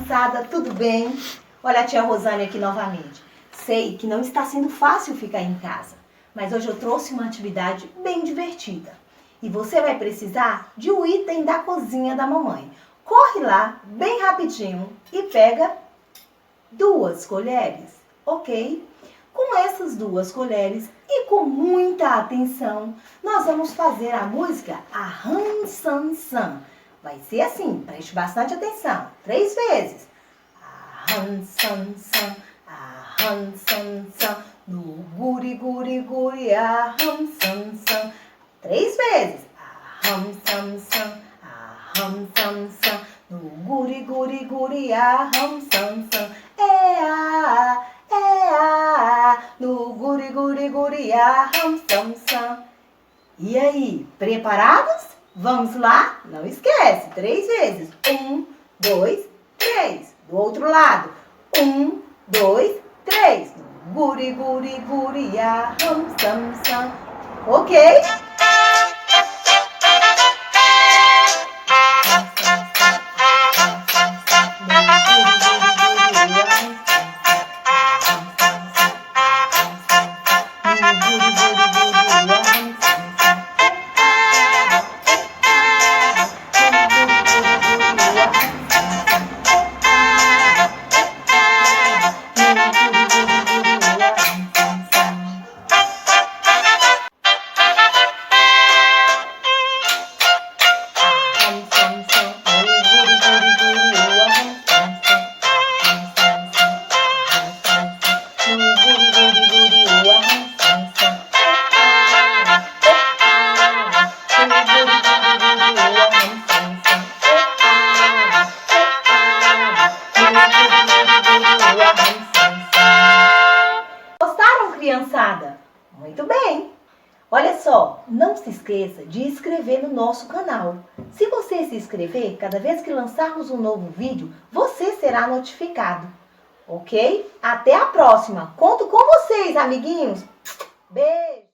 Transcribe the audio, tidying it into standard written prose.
criançada, tudo bem? Olha a tia Rosane aqui novamente. Sei que não está sendo fácil ficar em casa, mas hoje eu trouxe uma atividade bem divertida. E você vai precisar de um item da cozinha da mamãe. Corre lá, bem rapidinho, e pega 2 colheres, ok? Com essas 2 colheres e com muita atenção, nós vamos fazer a música Aham San San. Vai ser assim, preste bastante atenção. 3 vezes. Aham San San, Aham San San, no guri guri guri, Aham San San. 3 vezes. Aham San San, Aham San San, no guri guri guri, Aham San San. No guri guri guri, Aham San San. E aí, preparados? Vamos lá? Não esquece, 3 vezes. 1, 2, 3. Do outro lado. 1, 2, 3. Guri, guri, guri, aham, sam, sam. Ok? Gostaram, criançada? Muito bem! Olha só, não se esqueça de inscrever no nosso canal. Se você se inscrever, cada vez que lançarmos um novo vídeo, você será notificado. Ok? Até a próxima! Conto com vocês, amiguinhos! Beijo!